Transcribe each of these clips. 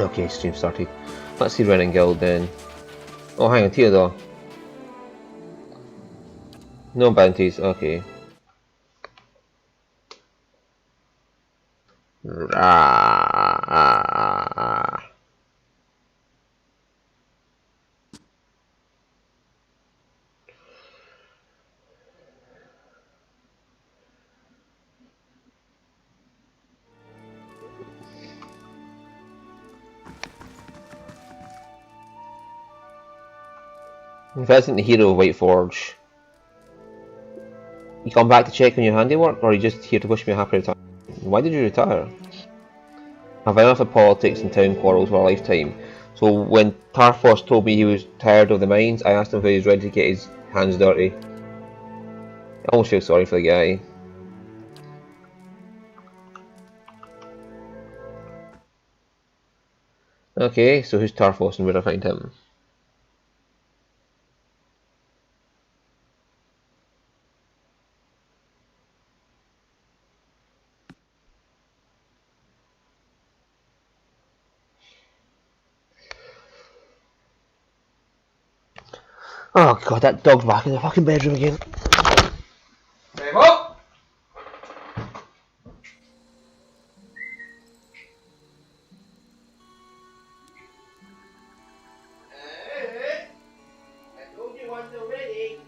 Okay, stream started. Let's see Running Guild then. Oh, hang on, tier though. No bounties, okay. Investing the hero of White Forge. You come back to check on your handiwork, or are you just here to wish me a happy retirement? Why did you retire? I've had enough of politics and town quarrels for a lifetime. So when Tarfos told me he was tired of the mines, I asked him if he was ready to get his hands dirty. I almost feel sorry for the guy. Okay, so who's Tarfos and where do I find him? Oh god, that dog's back in the fucking bedroom again. Remo! I told you once already.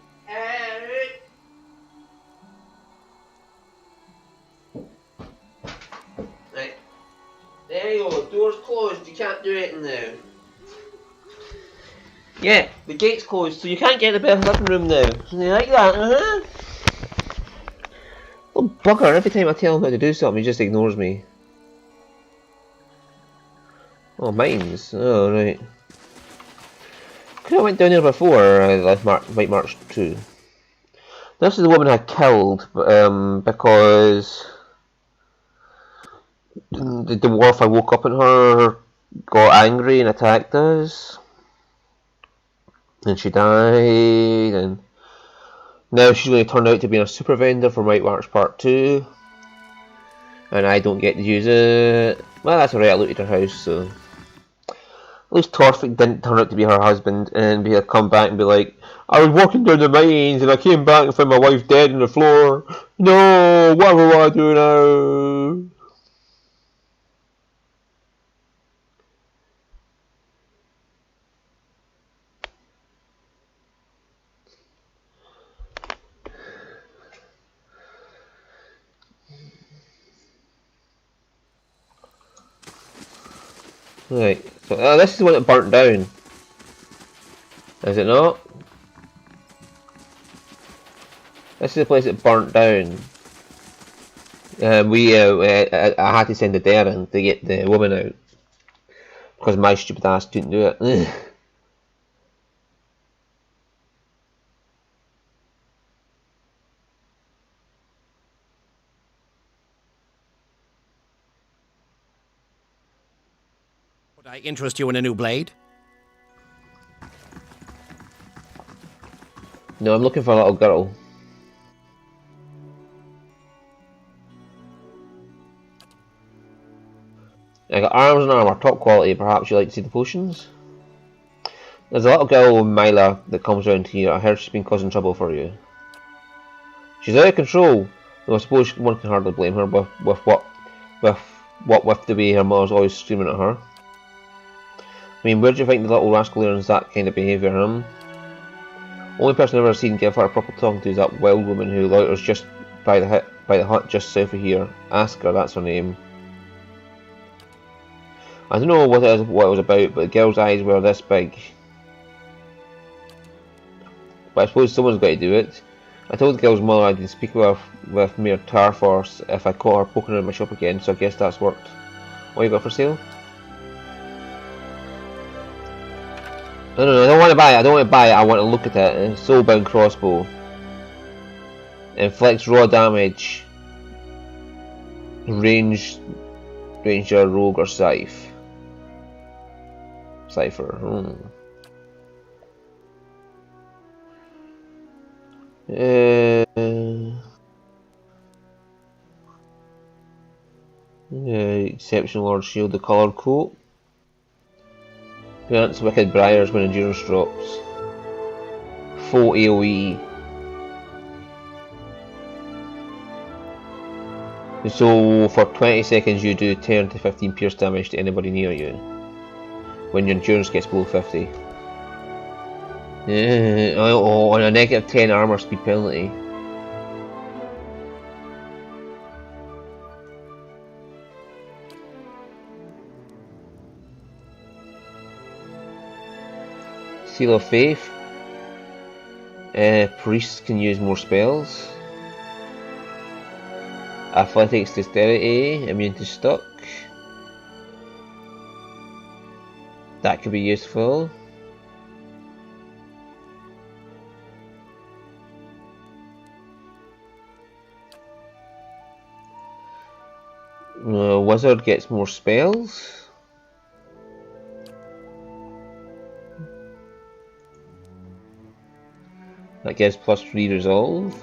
Right. There you go, door's closed, you can't do anything now. Yeah, the gate's closed, so you can't get the living room now. You like that, Oh bugger, every time I tell him how to do something, he just ignores me. Oh, mines. Oh, right. Could have went down there before I left White March 2. This is the woman I killed, because the dwarf I woke up in her got angry and attacked us. And she died, and now she's going to turn out to be a super vendor for White March Part 2. And I don't get to use it. Well, that's alright, I looted her house, so... At least Torfik didn't turn out to be her husband and he'll come back and be like, I was walking down the mines and I came back and found my wife dead on the floor. No, what will I do now? Right, so this is the one that burnt down. Is it not? This is the place that burnt down. I had to send the Darren to get the woman out. Because my stupid ass didn't do it. Would I interest you in a new blade? No, I'm looking for a little girl. I got arms and armor, top quality. Perhaps you like to see the potions? There's a little girl, Myla, that comes around here. I heard she's been causing trouble for you. She's out of control. Though I suppose one can hardly blame her with the way her mother's always screaming at her. I mean, where do you think the little rascal learns that kind of behaviour, Only person I've ever seen give her a proper talking to is that wild woman who loiters just by the hut just south of here. Ask her, that's her name. I don't know what it was about, but the girl's eyes were this big. But I suppose someone's got to do it. I told the girl's mother I'd speak with Mayor Tarforce if I caught her poking around my shop again, so I guess that's worked. What you got for sale? No, I don't want to buy it. I want to look at it. Soulbound crossbow. Inflicts raw damage. Ranger, rogue, or scythe. Cipher. Uh, Exceptional Lord Shield, the coloured coat. Grants Wicked Briars when endurance drops. Full AoE. So for 20 seconds you do 10 to 15 pierce damage to anybody near you when your endurance gets below 50. On a negative 10 armor speed penalty. Seal of Faith. Priests can use more spells. Athletics, Dexterity, immune to stuck. That could be useful. Wizard gets more spells. That gives +3 resolve.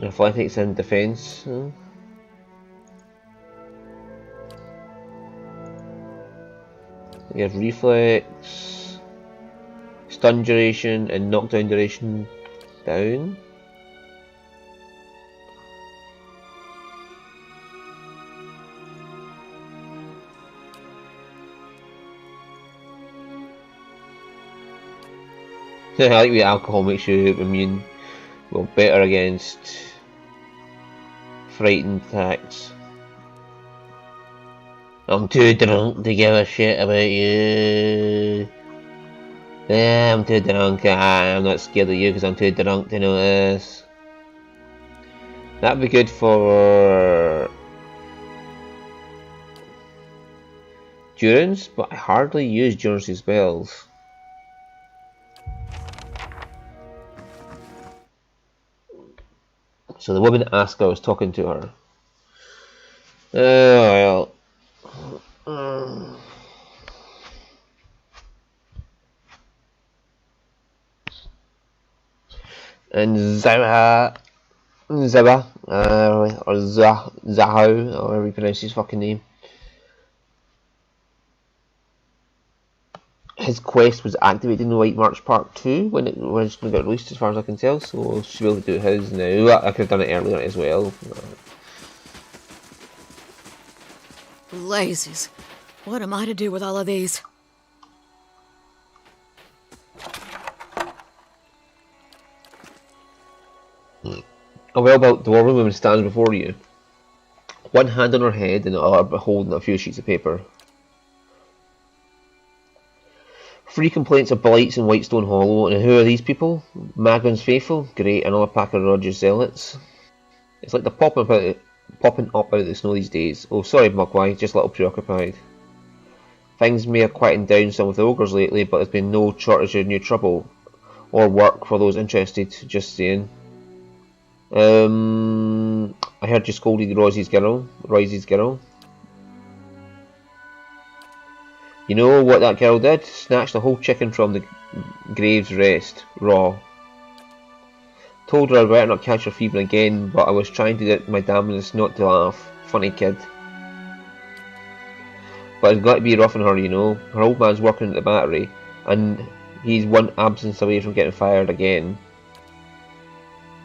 Athletics and defense. We have reflex, stun duration, and knockdown duration down. I like the alcohol makes you immune, well, better against frightened attacks. I'm too drunk to give a shit about you. Yeah, I'm too drunk. I'm not scared of you because I'm too drunk to notice. That'd be good for Durance, but I hardly use Durance's spells. So the woman asked, I was talking to her. Oh well. And Zaha, or Zaho, or however you pronounce his fucking name. His quest was activated in the White March Part 2 when it was going to get released, as far as I can tell, so she'll be able to do his now. I could have done it earlier as well. Blazes. What am I to do with all of these? A well-built dwarven woman stands before you, one hand on her head and the other holding a few sheets of paper. 3 complaints of blights in Whitestone Hollow, and who are these people? Magron's Faithful? Great, another pack of Roger's Zealots. It's like they're popping up out of the snow these days. Oh, sorry Mugwai, just a little preoccupied. Things may have quietened down some with the ogres lately, but there's been no shortage of new trouble or work for those interested, just saying. I heard you scolded Royce's girl. You know what that girl did? Snatched the whole chicken from the Grave's Rest, raw. Told her I better not catch her fever again, but I was trying to do my damnedest not to laugh. Funny kid. But it's got to be rough on her, you know. Her old man's working at the battery, and he's one absence away from getting fired again.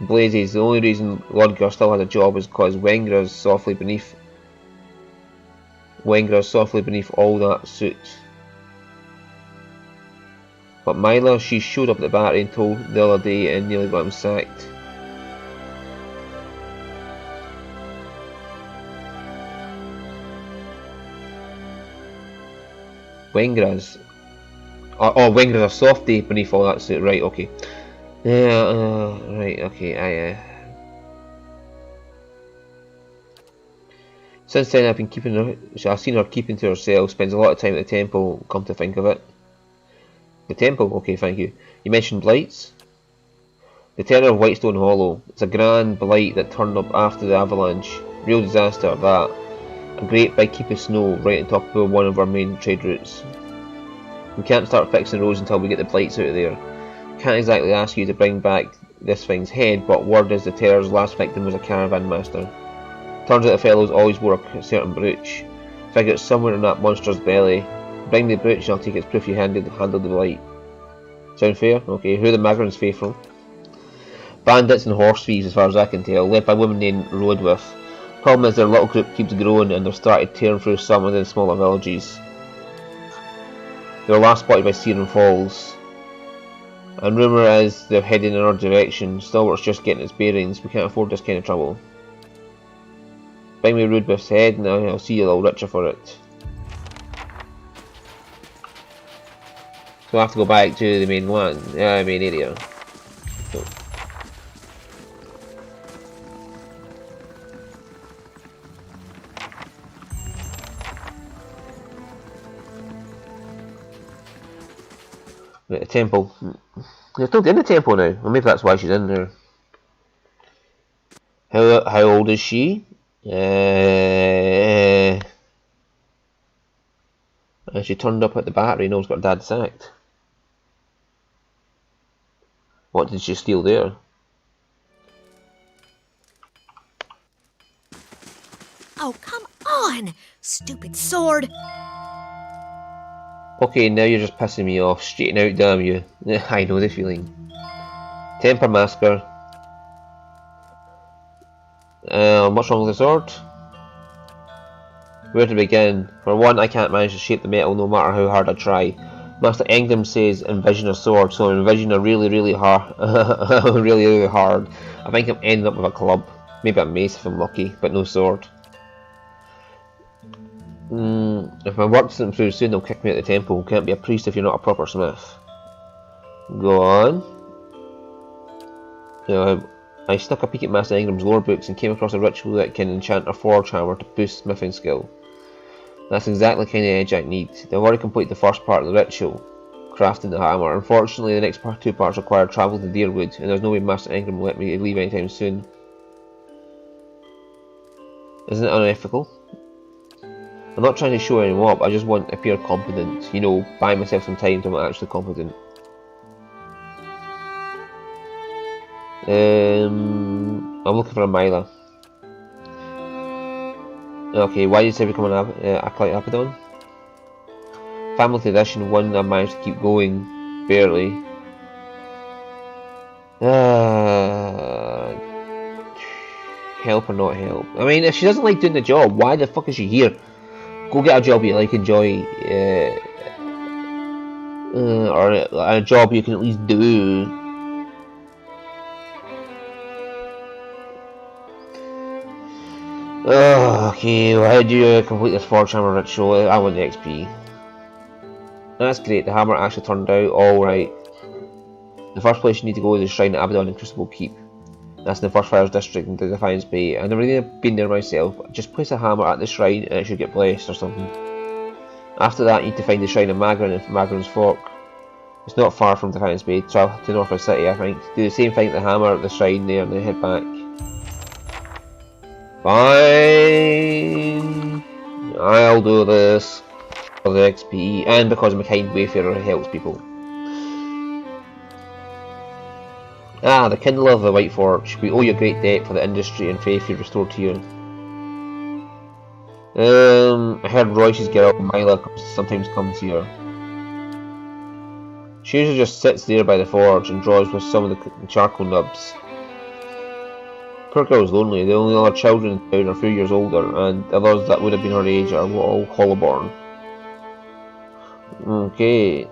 Blazes, the only reason Lodgar still has a job is because Wengra's softly beneath all that soot. But Myla, she showed up at the battery and told the other day and nearly got him sacked. Wengra's Wengra's a softy beneath all that suit, right, okay. Yeah, right, okay, Since then I've seen her keeping to herself, spends a lot of time at the temple, come to think of it. The temple? Okay, thank you. You mentioned blights? The Terror of Whitestone Hollow. It's a grand blight that turned up after the avalanche. Real disaster, that. A great big heap of snow right on top of one of our main trade routes. We can't start fixing roads until we get the blights out of there. Can't exactly ask you to bring back this thing's head, but word is the terror's last victim was a caravan master. Turns out the fellows always wore a certain brooch. Figure it's somewhere in that monster's belly. Bring the brooch and I'll take it as proof you handled the blight. Sound fair? Okay, who are the Magrons faithful? Bandits and horse thieves as far as I can tell, led by a woman named Rodwith. Problem is their little group keeps growing and they've started tearing through some of the smaller villages. They were last spotted by Searing Falls. And rumour is they're heading in our direction. Stalwart's just getting its bearings. We can't afford this kind of trouble. Bring me Rodwith's head and I'll see you a little richer for it. So I have to go back to the main main area. So. Right, the temple. There's nobody in the temple now. Well, maybe that's why she's in there. How old is she? And she turned up at the battery, knows got her dad sacked. What did she steal there? Oh, come on! Stupid sword! Okay, now you're just pissing me off. Straighten out, damn you. I know the feeling. Temper Masker. What's wrong with the sword? Where to begin? For one, I can't manage to shape the metal no matter how hard I try. Master Engram says envision a sword, so I envision a really hard. really hard. I think I'm ending up with a club. Maybe a mace if I'm lucky, but no sword. If my work doesn't improve soon, they'll kick me out of the temple. Can't be a priest if you're not a proper smith. Go on. I snuck a peek at Master Engram's lore books and came across a ritual that can enchant a forge hammer to boost smithing skill. That's exactly the kind of edge I need. They've already completed the first part of the ritual, crafting the hammer. Unfortunately, the next two parts require travel to Deerwood, and there's no way Master Engram will let me leave anytime soon. Isn't it unethical? I'm not trying to show anyone up, I just want to appear competent. You know, buy myself some time till I'm actually competent. I'm looking for a Mila. Okay, why did you say become an Acolyte Abaddon? Family tradition, one I managed to keep going, barely. Help or not help? I mean, if she doesn't like doing the job, why the fuck is she here? Go get a job you like, enjoy, or a job you can at least do. Okay, well, how do you complete this Forge Hammer ritual? I want the XP. That's great, the hammer actually turned out alright. The first place you need to go is the Shrine at Abaddon in Crucible Keep. That's in the First Fires District in the Defiance Bay. I've never really been there myself. Just place a hammer at the shrine and it should get blessed or something. After that, you need to find the Shrine of Magron in Magron's Fork. It's not far from Defiance Bay, travel to Norfolk City, I think. Do the same thing at the hammer at the shrine there and then head back. Fine. I'll do this for the XP and because I'm a kind wayfarer who helps people. Ah, the Kindle of the White Forge. We owe you a great debt for the industry and faith you restored here. I heard Royce's girl, Mila, sometimes comes here. She usually just sits there by the forge and draws with some of the charcoal nubs. Poor girl's lonely. The only other children in town are a few years older, and others that would have been her age are all Hollowborn. Okay.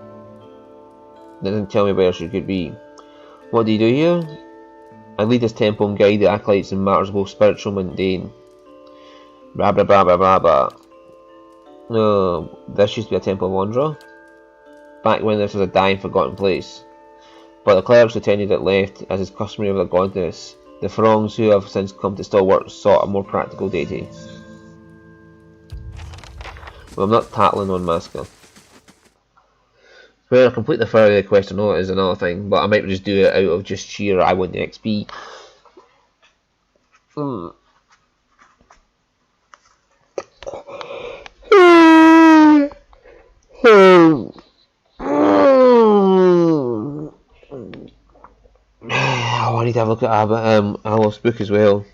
They didn't tell me where she could be. What do you do here? I lead this temple and guide the acolytes in matters both spiritual and mundane. Blah blah blah blah blah blah. No, this used to be a temple of Ondra. Back when this was a dying, forgotten place. But the clerics who tended it left, as is customary of the goddess. The throngs who have since come to Stalwart sought a more practical deity. Well, I'm not tattling on Masker. Whether I complete the further quest or not is another thing, but I might just do it out of just sheer I want the XP. I need to have a look at Alof's book as well.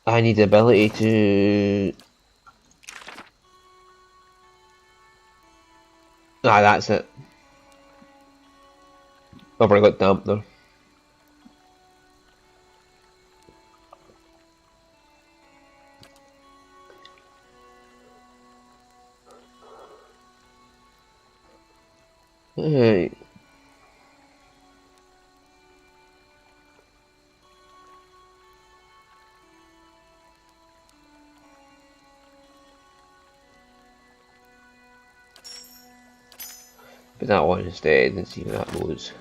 I need the ability to... Ah, that's it. I've already got dampener. Right. But that one instead and see how that goes.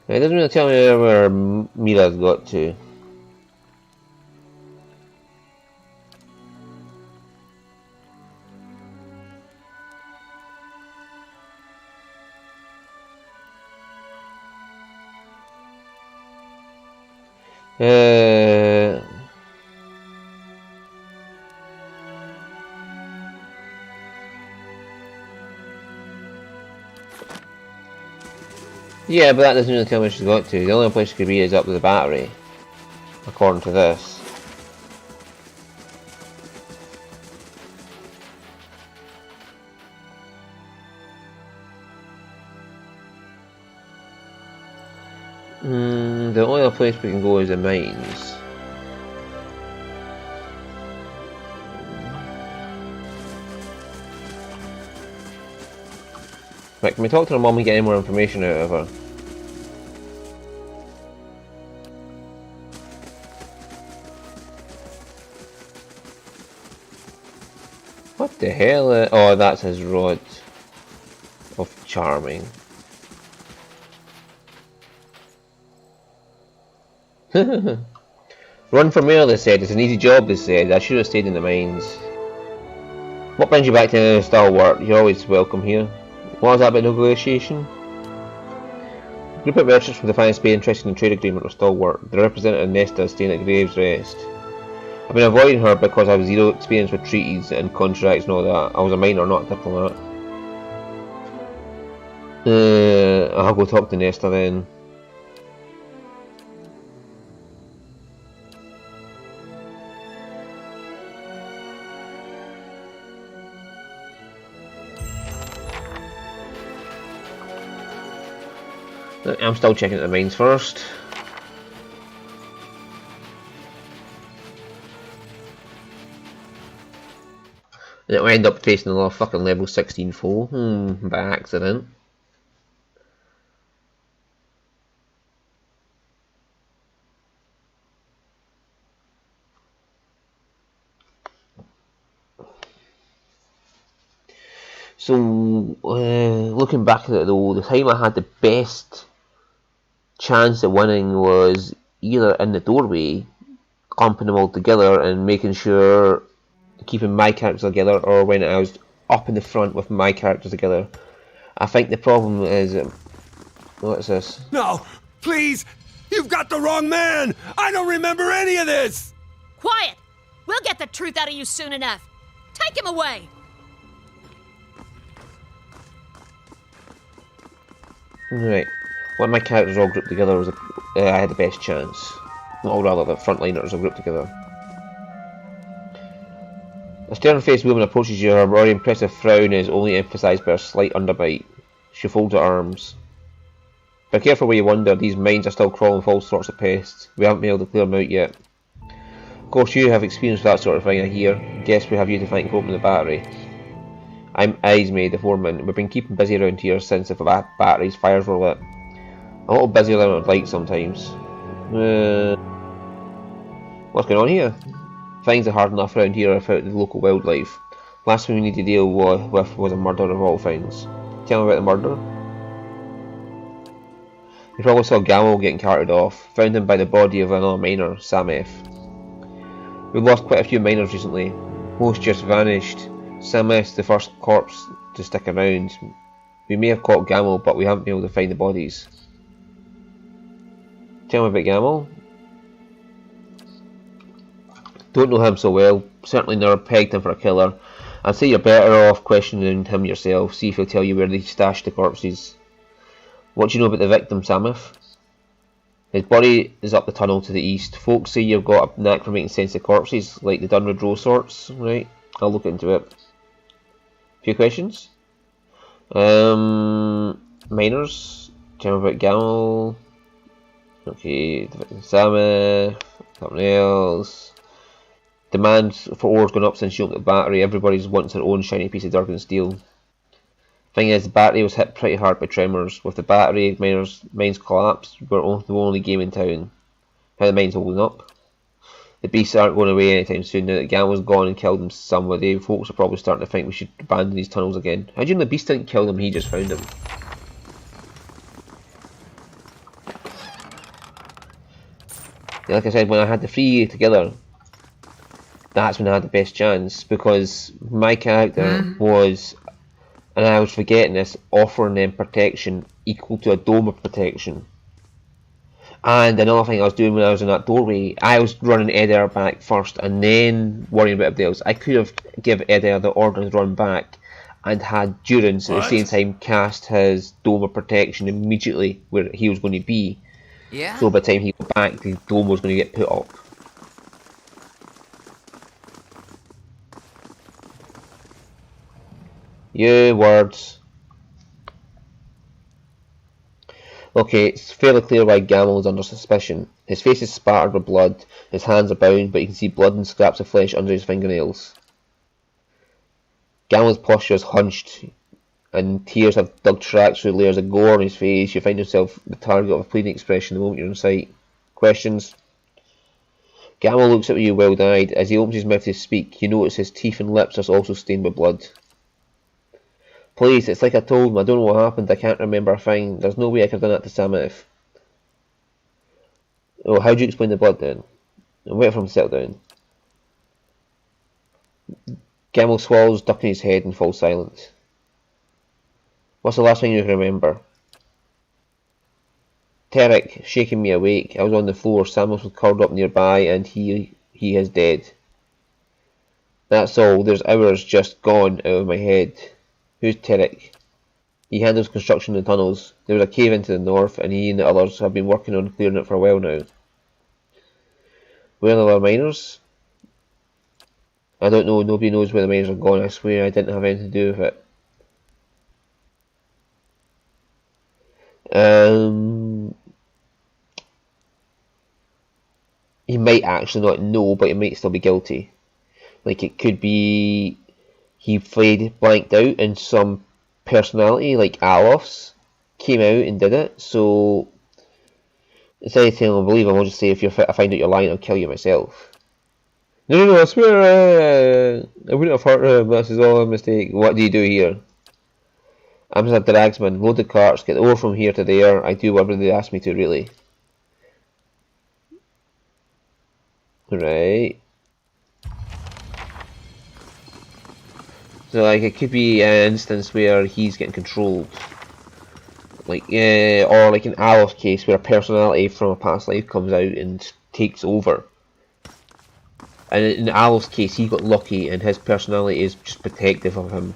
It doesn't really tell me where Mira's got to. Yeah, but that doesn't really tell me where she's got to. The only place she could be is up to the battery, according to this. The only other place we can go is the mines. Right, can we talk to her mum and get any more information out of her? What the hell? Oh, that's his rod of charming. Run for mayor, they said. It's an easy job, they said. I should have stayed in the mines. What brings you back to Stalwart? You're always welcome here. What was that about negotiation? A group of merchants from the Finance Bay interested in the trade agreement with Stalwart. The representative Nesta is staying at Graves Rest. I've been avoiding her because I have zero experience with treaties and contracts and all that. I was a miner, not a diplomat. I'll go talk to Nesta then. I'm still checking the mines first. And it'll end up facing another fucking level 16 foe. By accident. So, looking back at it though, the time I had the best chance at winning was either in the doorway, clumping them all together and making sure keeping my characters together, or when I was up in the front with my characters together. I think the problem is what's this? No, please! You've got the wrong man! I don't remember any of this! Quiet! We'll get the truth out of you soon enough. Take him away! Right. When my characters all grouped together was I had the best chance. Or rather, the frontliners all grouped together. A stern-faced woman approaches you. Her already impressive frown is only emphasised by a slight underbite. She folds her arms. Be careful where you wander. These mines are still crawling with all sorts of pests. We haven't been able to clear them out yet. Of course, you have experience with that sort of thing, I hear. Guess we have you to thank for opening the battery. I'm Ismay, the foreman. We've been keeping busy around here since the battery's fires were lit. A little busier than I would like sometimes. What's going on here? Things are hard enough around here without the local wildlife. Last thing we need to deal with was a murder of all things. Tell me about the murder. You probably saw Gamal getting carted off. Found him by the body of another miner, Sameth. We've lost quite a few miners recently. Most just vanished. Sameth's the first corpse to stick around. We may have caught Gamal, but we haven't been able to find the bodies. Tell me about Gamal. Don't know him so well. Certainly never pegged him for a killer. I'd say you're better off questioning him yourself, see if he'll tell you where they stashed the corpses. What do you know about the victim, Samuth? His body is up the tunnel to the east. Folks say you've got a knack for making sense of corpses, like the Dunwood Row sorts, right? I'll look into it. Few questions? Minors? Tell me about Gamal. Okay, the victim Samuth. Something else. Demand for ore's gone up since you opened the battery. Everybody's wants their own shiny piece of Durgan steel. Thing is, the battery was hit pretty hard by tremors. With the battery, mines collapsed. We're the only game in town. How the mines holding up? The beasts aren't going away anytime soon. Now that Gamel's gone and killed them somebody, folks are probably starting to think we should abandon these tunnels again. How do you know the beast didn't kill them, he just found them? Yeah, like I said, when I had the three together, that's when I had the best chance, because my character was, and I was forgetting this, offering them protection equal to a dome of protection. And another thing I was doing when I was in that doorway, I was running Edir back first and then worrying about everybody else. I could have given Edir the order to run back and had Durance at the same time cast his dome of protection immediately where he was going to be. Yeah? So by the time he got back, the dome was going to get put up. Yeah, words. Okay, it's fairly clear why Gamal is under suspicion. His face is spattered with blood, his hands are bound, but you can see blood and scraps of flesh under his fingernails. Gamal's posture is hunched, and tears have dug tracks through layers of gore on his face. You find yourself the target of a pleading expression the moment you're in sight. Questions? Gamal looks at you wild-eyed. As he opens his mouth to speak, you notice his teeth and lips are also stained with blood. Please, it's like I told him. I don't know what happened. I can't remember a thing. There's no way I could have done that to Samuth. Oh, how do you explain the blood then? I'll wait for him to settle down. Gamal swallows, ducking his head, and falls silent. What's the last thing you can remember? Terek, shaking me awake. I was on the floor. Samuth was curled up nearby, and he is dead. That's all. There's hours just gone out of my head. Who's Terek? He handles construction in the tunnels. There was a cave into the north, and he and the others have been working on clearing it for a while now. Where are the other miners? I don't know. Nobody knows where the miners are gone. I swear I didn't have anything to do with it. He might actually not know, but he might still be guilty. Like, it could be he played blanked out and some personality like Alof's came out and did it. So instead of telling him believe him, I'll just say if I find out you're lying, I'll kill you myself. No, I swear I wouldn't have hurt him. This is all a mistake. What do you do here? I'm just a dragsman. Load the carts, get the ore from here to there. I do whatever they ask me to, really. Right. So, like, it could be an instance where he's getting controlled. Like, or like in Alof's case, where a personality from a past life comes out and takes over. And in Alof's case, he got lucky and his personality is just protective of him.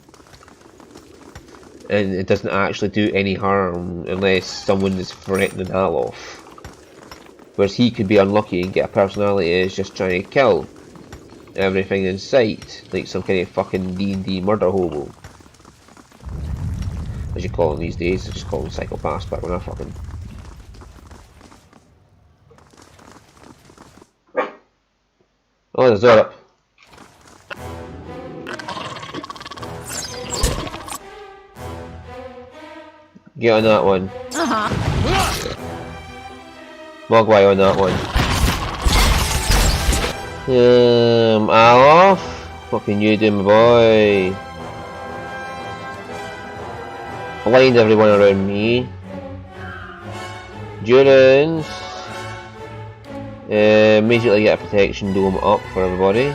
And it doesn't actually do any harm unless someone is threatening Alof. Whereas he could be unlucky and get a personality that is just trying to kill everything in sight, like some kind of fucking D&D murder hobo. As you call them these days, I just call them psychopaths, but we're not fucking. Oh, there's Zorop. Get on that one. Mogwai on that one. Alof? What can you do, my boy? Blind everyone around me. Durance. Immediately get a protection dome up for everybody.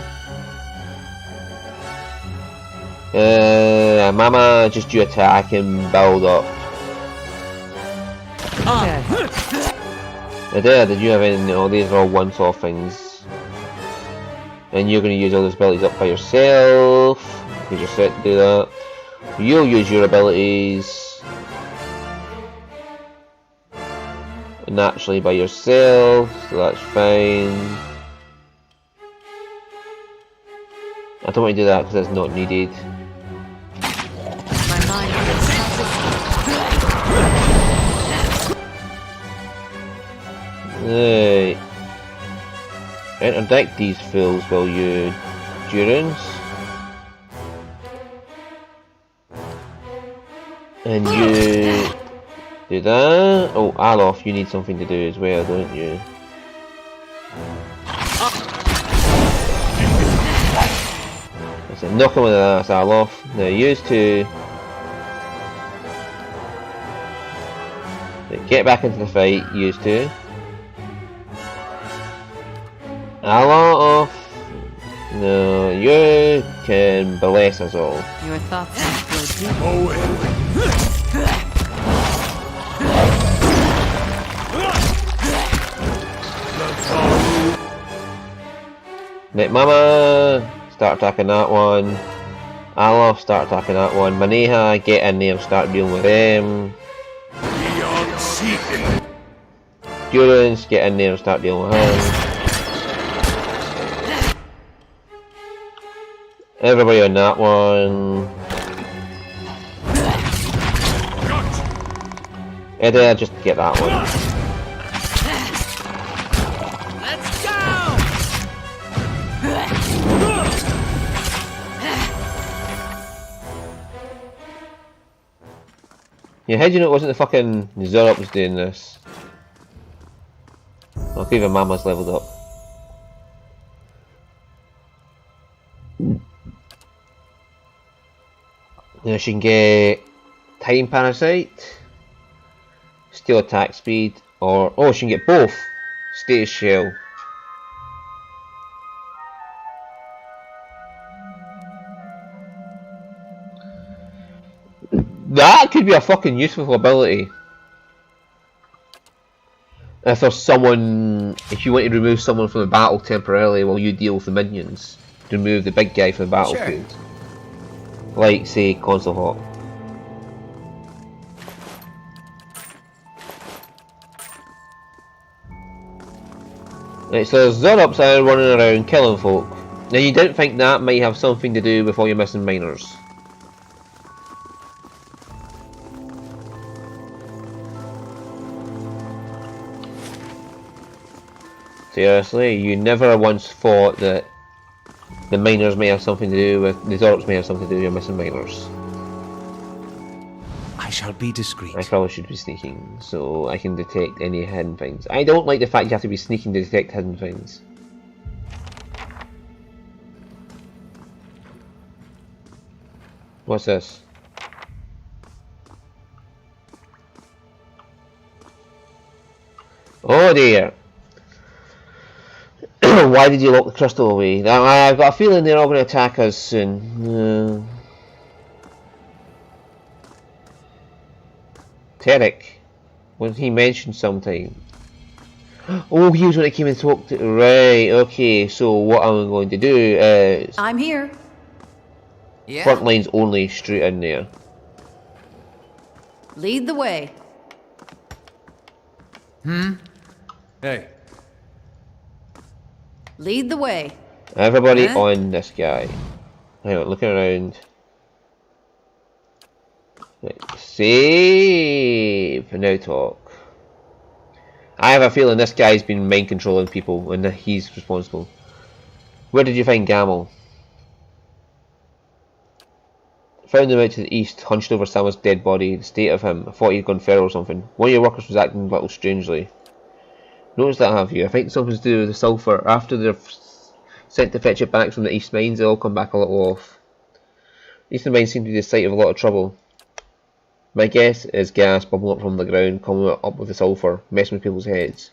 Mama, just you attack and build up. Did you have any? No, these are all once-off things. And you're going to use all those abilities up by yourself. because you're set to do that. You'll use your abilities naturally by yourself, so that's fine. I don't want to do that because it's not needed. My mind Right. Interdict these fools while you endurance. And you do that. Oh, Alof, you need something to do as well, don't you? I said, knock him with the ass, Alof. Now, use to get back into the fight. Use to Alof. No, you can bless us all. Your thoughts explode deep. Oh, Edwin. Nick Mama, start attacking that one. Alof, start attacking that one. Maneha, get in there and start dealing with them. Beyond seeking. Durance, get in there and start dealing with him. Everybody on that one. Eddie, just get that one. Let's go! Yeah, how do you know it wasn't the fucking Zorops doing this? I'll even Mama's leveled up. Now she can get Time Parasite, Steel Attack Speed, or oh, she can get both. Status Shell. That could be a fucking useful ability. If there's someone, if you want to remove someone from the battle temporarily while you deal with the minions, to remove the big guy from the battlefield. Sure. Like, say, Console Hawk. Right, so there's Zorops out running around killing folk. Now, you didn't think that might have something to do with all your missing miners. Seriously, you never once thought that the miners may have something to do with the Zorops may have something to do with your missing miners. I shall be discreet. I probably should be sneaking, so I can detect any hidden things. I don't like the fact you have to be sneaking to detect hidden things. What's this? Oh dear. Why did you lock the crystal away? I've got a feeling they're all going to attack us soon. Tarek. When he mentioned sometime. Oh, he was when I came and talked to... Right, okay, so what I'm going to do is... I'm here. Yeah. Front lines only, straight in there. Lead the way. Hey. Lead the way. Everybody on this guy. Hang on, looking around. Right, save. Now talk. I have a feeling this guy's been mind controlling people and he's responsible. Where did you find Gamel? Found him out to the east, hunched over Sama's dead body. The state of him, I thought he'd gone feral or something. One of your workers was acting a little strangely. Notice that, have you? I think something's to do with the sulphur. After they're sent to fetch it back from the east mines, they all come back a little off. Eastern mines seem to be the site of a lot of trouble. My guess is gas bubbling up from the ground, coming up with the sulphur, messing with people's heads.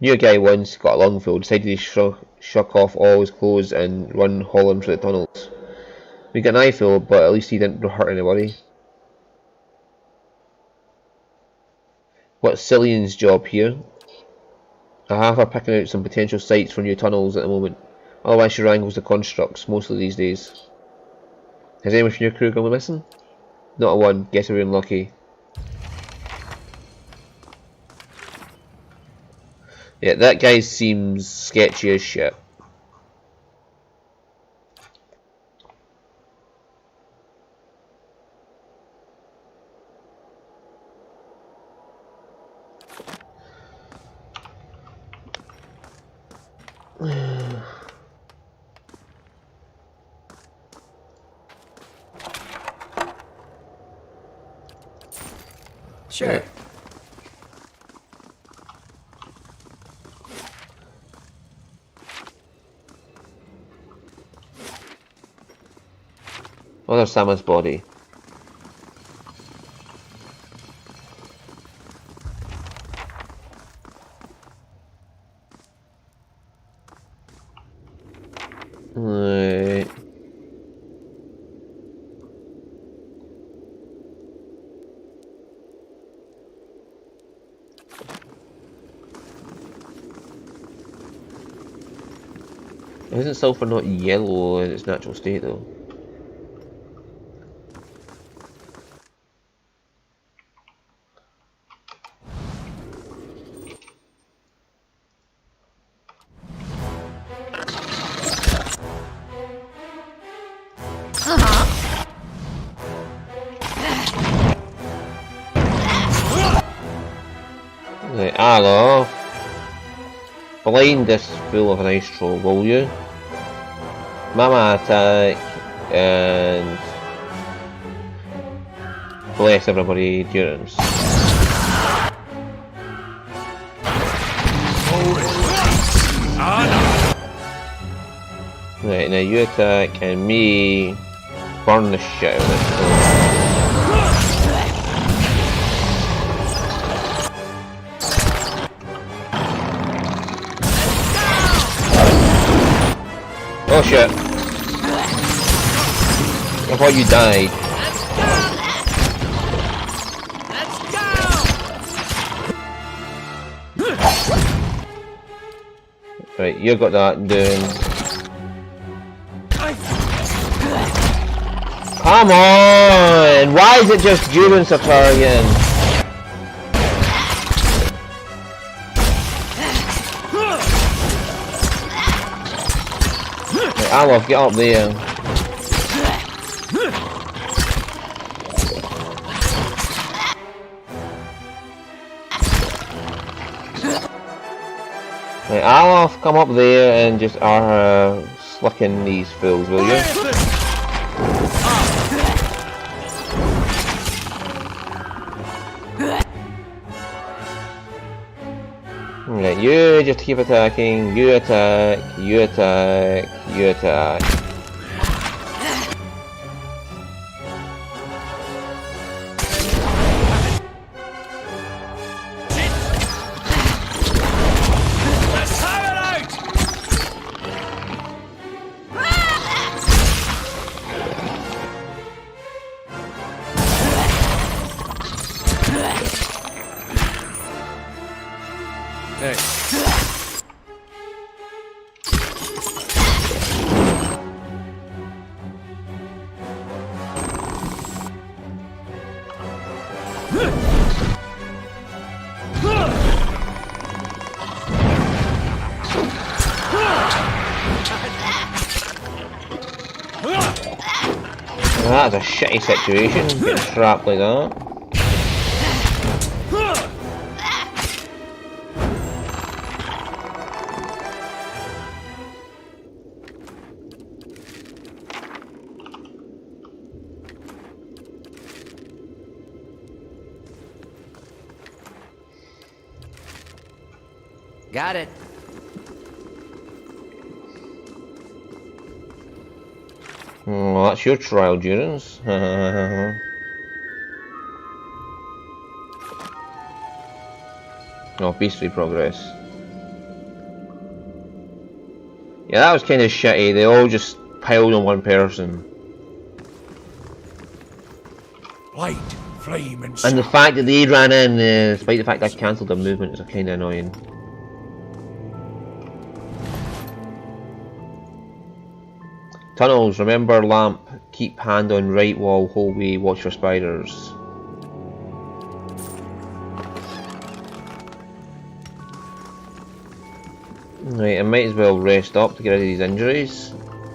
Knew a guy once, got a lungful, decided to shuck off all his clothes and run hauling through the tunnels. We got an eyeful, but at least he didn't hurt anybody. What's Cillian's job here? I have her picking out some potential sites for new tunnels at the moment. Otherwise she wrangles the constructs, mostly these days. Has anyone from your crew gone missing? Not a one. Guess we're unlucky. Yeah, that guy seems sketchy as shit. Sure. Oh, there's Sama's body. Right. Isn't sulfur not yellow in its natural state though? Right, hello. Blind this fool of an ice troll, will you? Mama attack and bless everybody endurance. Right, now you attack and me burn the shit out of this fool. Oh shit. I thought you died. Let's go. Right, you got that doing. Come on! Why is it just Durance of her again? Right, Alof, get up there. Right, Alof, come up there and just slicking these fools, will you? Right, you just keep attacking, you attack, you attack, you attack. Let's have it out! Hey. That's a shitty situation, getting trapped like that. Got it. Well, that's your trial, Durance. Oh, beastly progress. Yeah, that was kind of shitty. They all just piled on one person. Light, flame, and And the fact that they ran in, despite the fact I cancelled their movement, is kind of annoying. Tunnels, remember lamp. Keep hand on right wall, hallway, watch for spiders. Right, I might as well rest up to get rid of these injuries.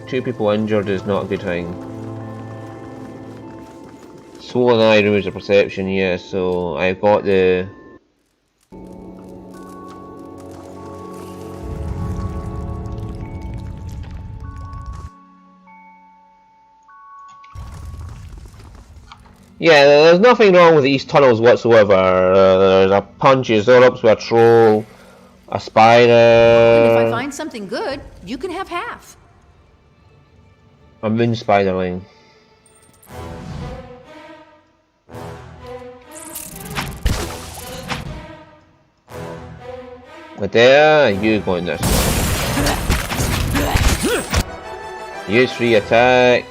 2 people injured is not a good thing. Swollen eye removes the perception, yeah, so I've got the... Yeah, there's nothing wrong with these tunnels whatsoever. There's a Punchosaurus with a troll, a spider... And if I find something good, you can have half. A moon spiderling. There, you going this way. Use free attack.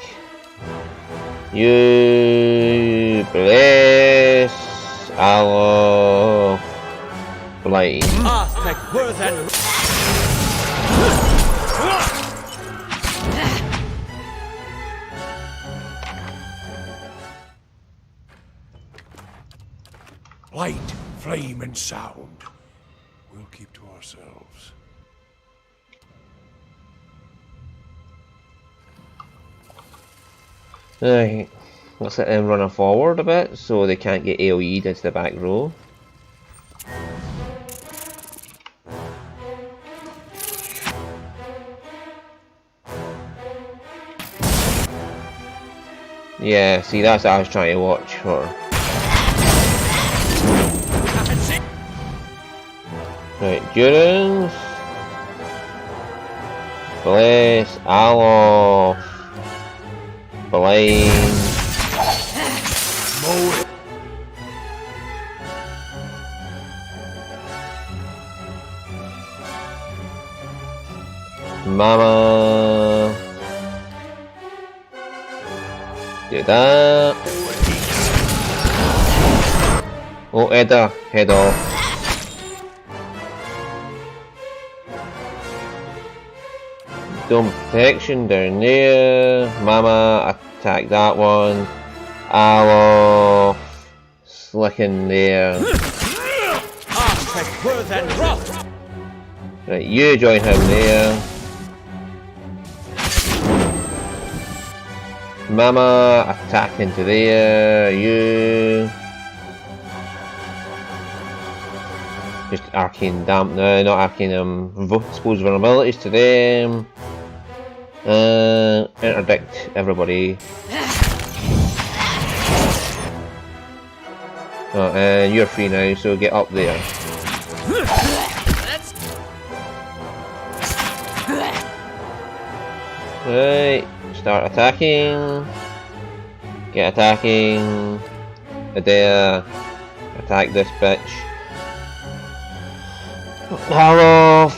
You bless Allah blind. Light, flame, and sound. We'll keep to ourselves. Right, let's let them run forward a bit so they can't get AoE'd into the back row. Yeah, see, that's what I was trying to watch for. Right, Durance. Bless Alof. Blind. Mama. Do that. Oh, Edda, head off. Dome protection down there. Mama, attack that one. Alof, slicking there. Right, you join him there. Mama, attack into there. You. Just arcane damp now, not arcane expose vulnerabilities to them. Interdict everybody. Oh, and you're free now, so get up there. Right, start attacking. Get attacking. There. Attack this bitch. Hello.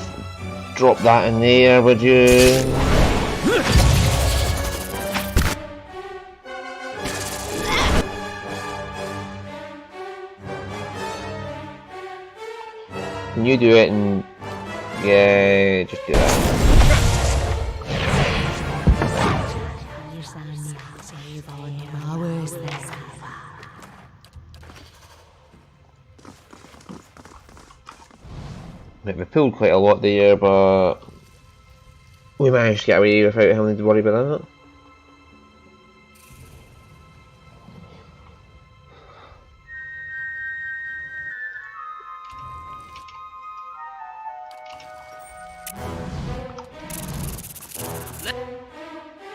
Drop that in there, would you? Can you do it and yeah, just do that. Right, we pulled quite a lot there, but we managed to get away without having to worry about that.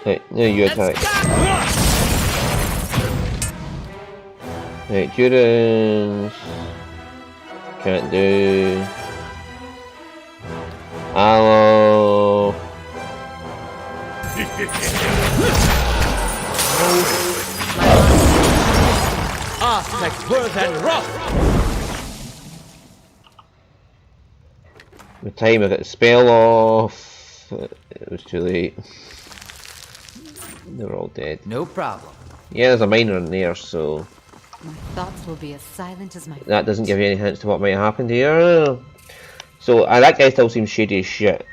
Right, now you attack. Right, Durance. Can't do. Hello. The time I got the spell off. It was too late. They were all dead. No problem. Yeah, there's a miner in there, so My thoughts will be as silent as my... that doesn't give you any hints to what might happen here. So that guy still seems shady as shit.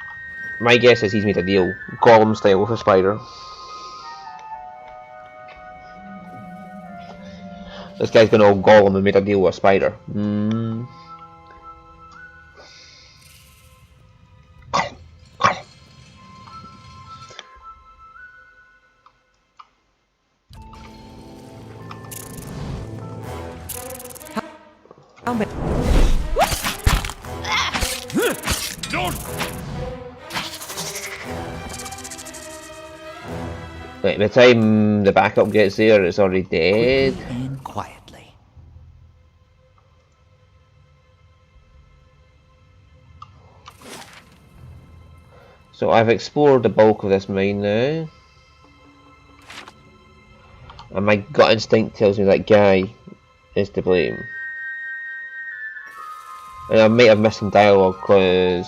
My guess is he's made a deal, Gollum style, with a spider. This guy's gone all Gollum and made a deal with a spider. How many? Don't! Right, by the time the backup gets there, it's already dead. And quietly. So I've explored the bulk of this mine now. And my gut instinct tells me that guy is to blame. And I might have missed some dialogue because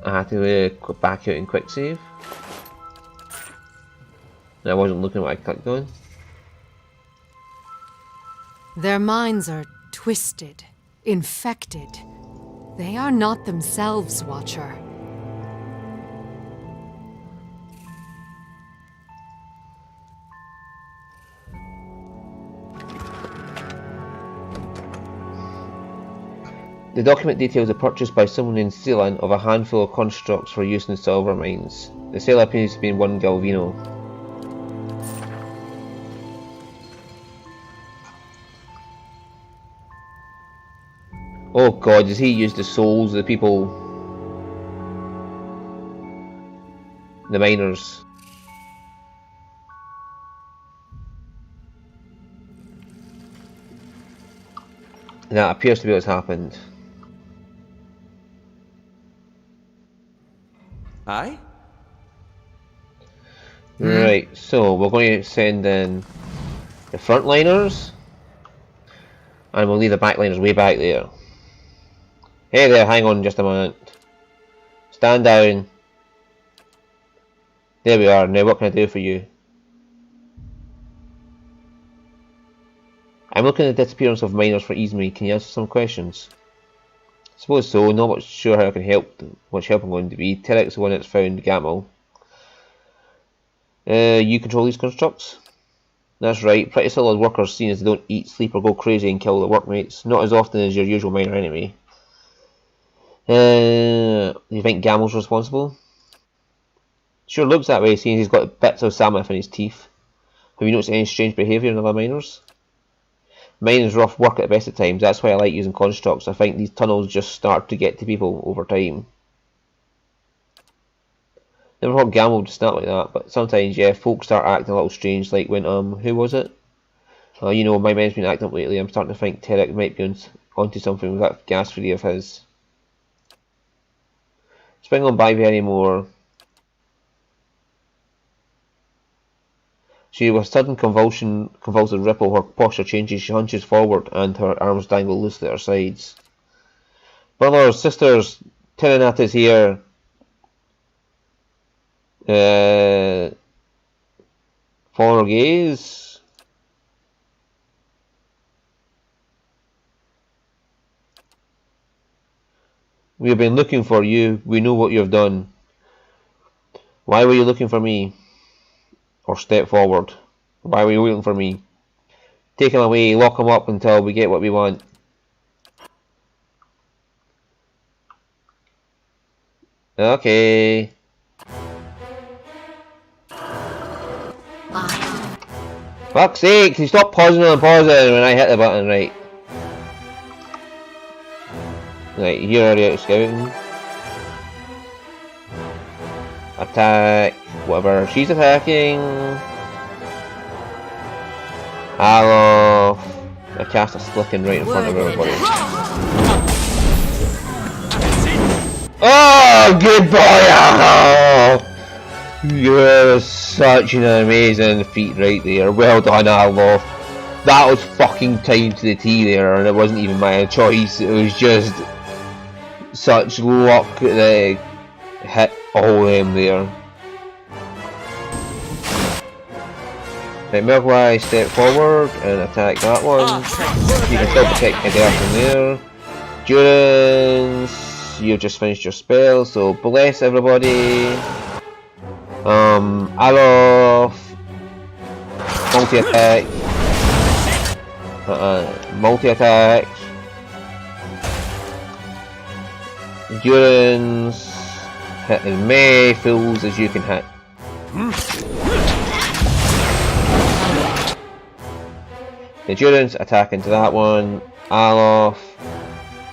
I had to go back out and quick save. And I wasn't looking at what I clicked on. Their minds are twisted, infected. They are not themselves, Watcher. The document details the purchase by someone in Sealand of a handful of constructs for use in silver mines. The sale appears to be in one Galvino. Oh god, does he use the souls of the people? The miners. That appears to be what's happened. Aye? Right, so we're going to send in the frontliners, and we'll leave the backliners way back there. Hey there, hang on just a moment. Stand down. There we are. Now what can I do for you? I'm looking at the disappearance of miners for Izumi. Can you answer some questions? I suppose so. Not much sure how I can help. Much help I'm going to be. Terek's the one that's found Gamal. You control these constructs? That's right. Pretty solid workers, seeing as they don't eat, sleep, or go crazy and kill their workmates. Not as often as your usual miner enemy. Do you think Gamel's responsible? Sure looks that way, seeing he's got bits of Samith in his teeth. Have you noticed any strange behaviour in other miners? Mining's rough work at the best of times. That's why I like using constructs. I think these tunnels just start to get to people over time. Never thought Gamel would snap like that, but sometimes, yeah, folks start acting a little strange, like when, who was it? You know, my man's been acting up lately. I'm starting to think Terek might be onto something with that gas feeder of his. Spring on by me anymore. She with a sudden convulsive ripple, her posture changes, she hunches forward and her arms dangle loosely at her sides. Brothers, sisters, Tirinat is here. Follow her gaze. We have been looking for you. We know what you have done. Why were you looking for me? Or step forward. Why were you waiting for me? Take him away, lock him up until we get what we want. Okay. Fuck's sake, you stop pausing and pausing when I hit the button, right. Right, you're already out scouting. Attack. Whatever. She's attacking. Hello. I cast a Slicken right in front of everybody. Oh, good boy! Oh, you're such an amazing feat right there. Well done, Alof. That was fucking timed to the T there, and it wasn't even my choice. It was just such luck that hit all of them there. Right, Mogwai, step forward and attack that one. You can still protect Adair from there. Durance, you've just finished your spell, so bless everybody. Alof, multi-attack. Multi-attack. Endurance. Hit as many fools as you can hit. Endurance, attack into that one. Alof.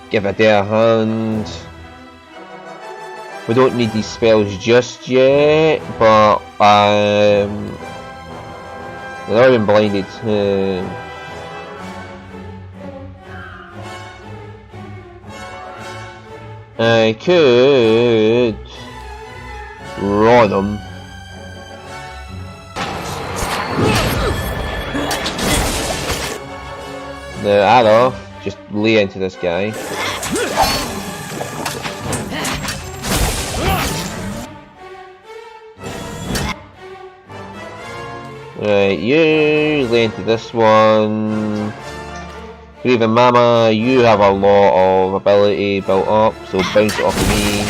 Give a dare hand. We don't need these spells just yet, but they've already been blinded. I could raw them. The Alof, just lay into this guy. Right, you lay into this one. Grieving Mama, you have a lot of ability built up, so bounce it off of me.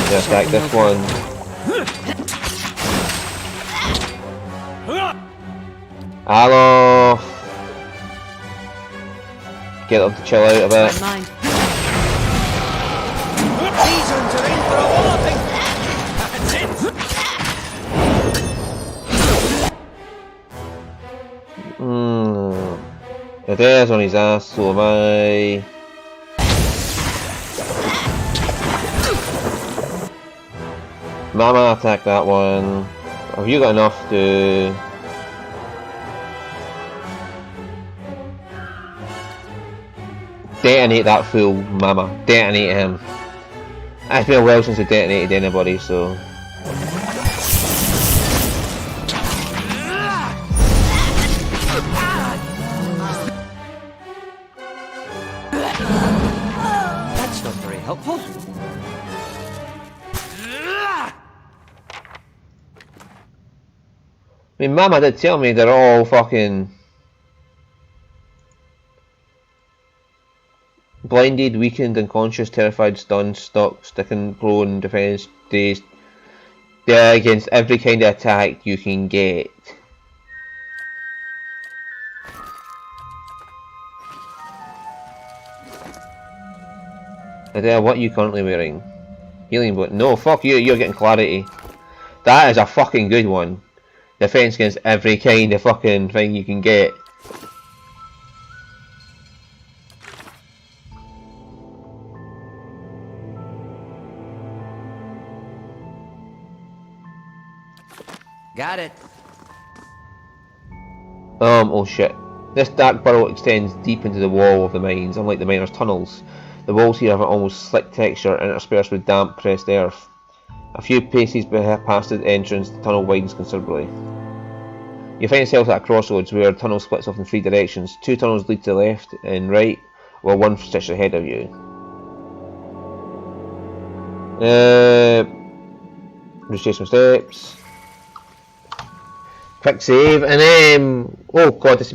Just attack this one. Alof. Get them to chill out a bit. Mind. Seasons are in for a walloping. That's it. Adair's on his ass, so am I. Mama, attack that one. Have you got enough to... detonate that fool, Mama. Detonate him. It's been a while since I detonated anybody, so... That's not very helpful. I mean, Mama did tell me they're all fucking... blinded, weakened, unconscious, terrified, stunned, stuck, sticking, prone, defense, dazed. They're against every kind of attack you can get. Adair, what are you currently wearing? Healing blood. No, fuck you, you're getting clarity. That is a fucking good one. Defense against every kind of fucking thing you can get. Got it. Oh shit. This dark burrow extends deep into the wall of the mines, unlike the miners' tunnels. The walls here have an almost slick texture, interspersed with damp, pressed earth. A few paces past the entrance, the tunnel widens considerably. You find yourself at a crossroads where the tunnel splits off in three directions. Two tunnels lead to the left and right, while one stretches ahead of you. Retrace my steps. Quick save, and oh god, this